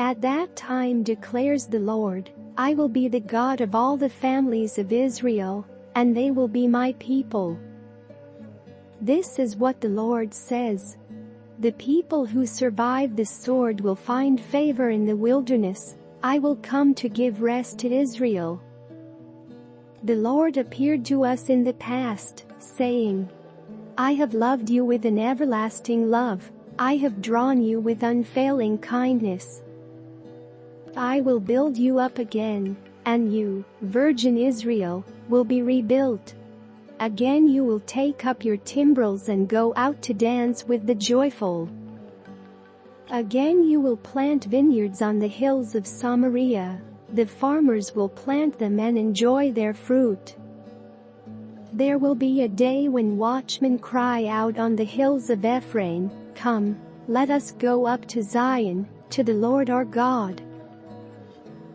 At that time declares the Lord, I will be the God of all the families of Israel, and they will be my people. This is what the Lord says. The people who survive the sword will find favor in the wilderness. I will come to give rest to Israel. The Lord appeared to us in the past, saying, I have loved you with an everlasting love. I have drawn you with unfailing kindness. I will build you up again, and you, virgin Israel, will be rebuilt. Again you will take up your timbrels and go out to dance with the joyful. Again you will plant vineyards on the hills of Samaria. The farmers will plant them and enjoy their fruit. There will be a day when watchmen cry out on the hills of Ephraim, Come, let us go up to Zion, to the Lord our God.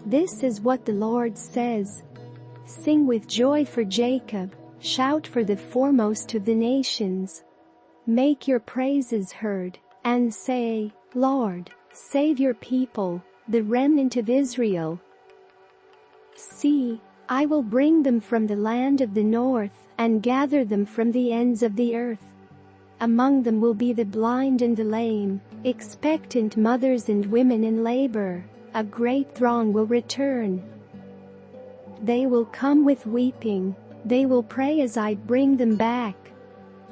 This is what the Lord says. Sing with joy for Jacob, shout for the foremost of the nations. Make your praises heard, and say, Lord, save your people, the remnant of Israel. See, I will bring them from the land of the north, and gather them from the ends of the earth. Among them will be the blind and the lame, expectant mothers and women in labor. A great throng will return. They will come with weeping. They will pray as I bring them back.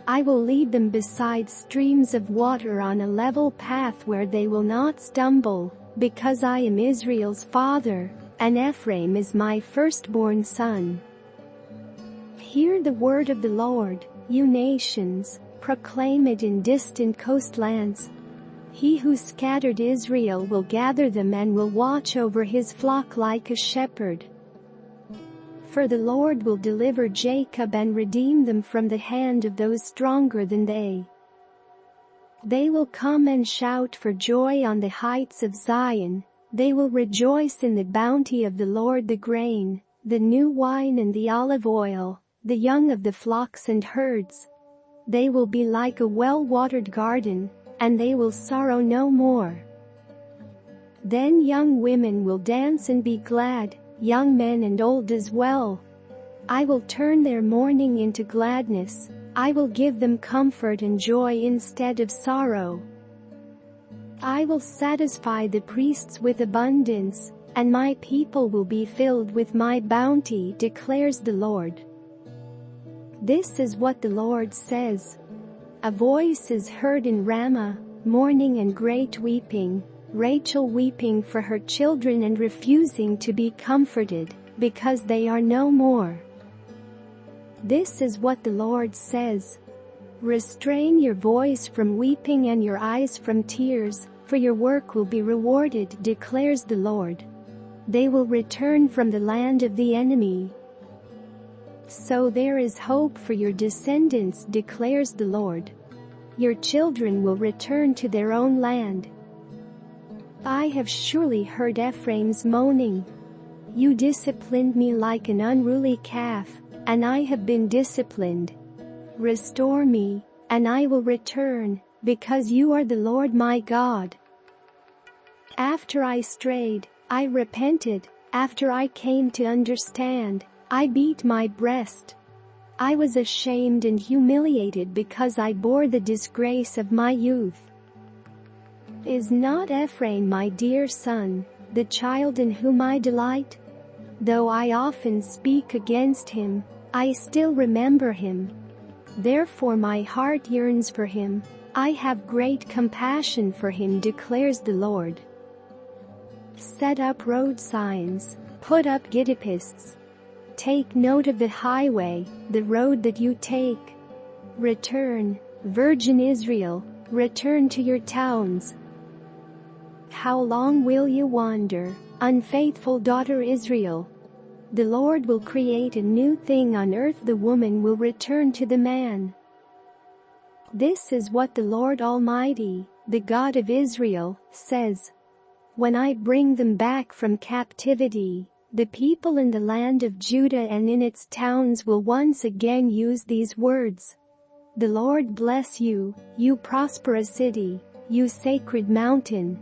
I will lead them beside streams of water on a level path where they will not stumble, because I am Israel's father, and Ephraim is my firstborn son. Hear the word of the Lord, you nations, proclaim it in distant coastlands. He who scattered Israel will gather them and will watch over his flock like a shepherd. For the Lord will deliver Jacob and redeem them from the hand of those stronger than they. They will come and shout for joy on the heights of Zion. They will rejoice in the bounty of the Lord, the grain, the new wine and the olive oil, the young of the flocks and herds. They will be like a well-watered garden, and they will sorrow no more. Then young women will dance and be glad, young men and old as well. I will turn their mourning into gladness. I will give them comfort and joy instead of sorrow. I will satisfy the priests with abundance, and my people will be filled with my bounty, declares the Lord. This is what the Lord says. A voice is heard in Ramah, mourning and great weeping, Rachel weeping for her children and refusing to be comforted, because they are no more. This is what the Lord says. Restrain your voice from weeping and your eyes from tears, for your work will be rewarded, declares the Lord. They will return from the land of the enemy. So there is hope for your descendants, declares the Lord. Your children will return to their own land. I have surely heard Ephraim's moaning. You disciplined me like an unruly calf, and I have been disciplined. Restore me, and I will return, because you are the Lord my God. After I strayed, I repented. After I came to understand, I beat my breast. I was ashamed and humiliated because I bore the disgrace of my youth. Is not Ephraim my dear son, the child in whom I delight? Though I often speak against him, I still remember him. Therefore my heart yearns for him. I have great compassion for him, declares the Lord. Set up road signs, put up guideposts. Take note of the highway, the road that you take. Return, virgin Israel, return to your towns. How long will you wander, unfaithful daughter Israel? The Lord will create a new thing on earth. The woman will return to the man. This is what the Lord Almighty, the God of Israel, says. When I bring them back from captivity, the people in the land of Judah and in its towns will once again use these words. The Lord bless you, you prosperous city, you sacred mountain.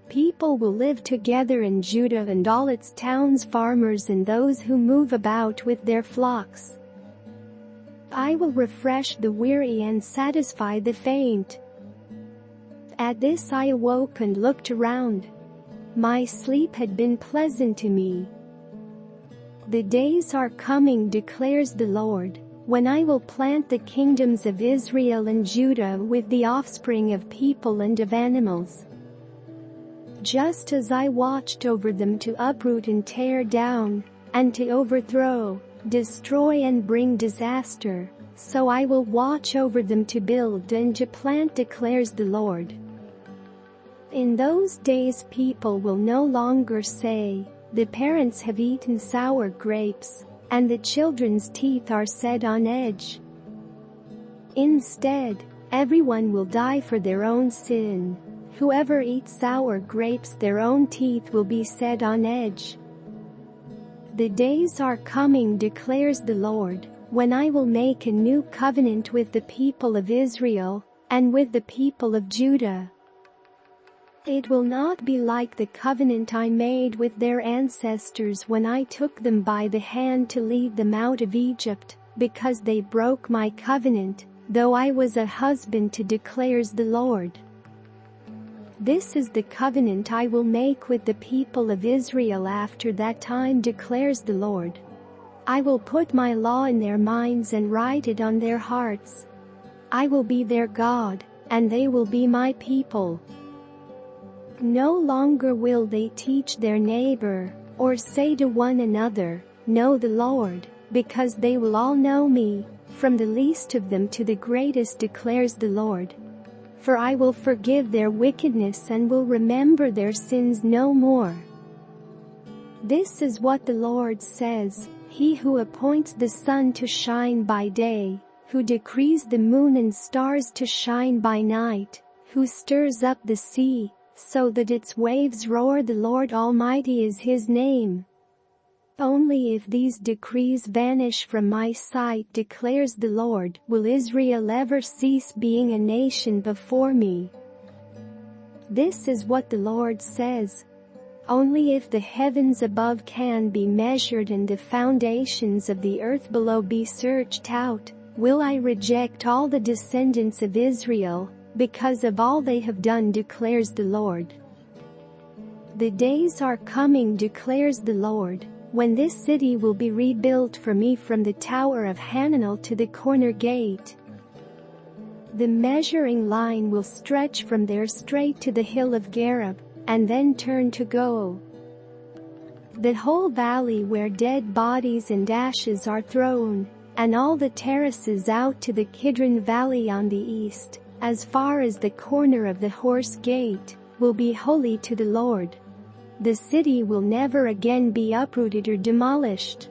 People will live together in Judah and all its towns, farmers and those who move about with their flocks. I will refresh the weary and satisfy the faint. At this I awoke and looked around. My sleep had been pleasant to me. The days are coming, declares the Lord, when I will plant the kingdoms of Israel and Judah with the offspring of people and of animals. Just as I watched over them to uproot and tear down, and to overthrow, destroy and bring disaster, so I will watch over them to build and to plant, declares the Lord. In those days people will no longer say, the parents have eaten sour grapes, and the children's teeth are set on edge. Instead, everyone will die for their own sin. Whoever eats sour grapes, their own teeth will be set on edge. The days are coming, declares the Lord, when I will make a new covenant with the people of Israel, and with the people of Judah. It will not be like the covenant I made with their ancestors when I took them by the hand to lead them out of Egypt, because they broke my covenant, though I was a husband to, declares the Lord. This is the covenant I will make with the people of Israel after that time, declares the Lord. I will put my law in their minds and write it on their hearts. I will be their God, and they will be my people. No longer will they teach their neighbor, or say to one another, know the Lord, because they will all know me, from the least of them to the greatest, declares the Lord. For I will forgive their wickedness and will remember their sins no more. This is what the Lord says, He who appoints the sun to shine by day, who decrees the moon and stars to shine by night, who stirs up the sea, so that its waves roar, the Lord Almighty is His name. Only if these decrees vanish from my sight, declares the Lord, will Israel ever cease being a nation before me. This is what the Lord says. Only if the heavens above can be measured and the foundations of the earth below be searched out, will I reject all the descendants of Israel, because of all they have done, declares the Lord. The days are coming, declares the Lord, when this city will be rebuilt for me from the tower of Hananel to the corner gate. The measuring line will stretch from there straight to the hill of Gareb, and then turn to go. The whole valley where dead bodies and ashes are thrown, and all the terraces out to the Kidron Valley on the east, as far as the corner of the horse gate, will be holy to the Lord. The city will never again be uprooted or demolished.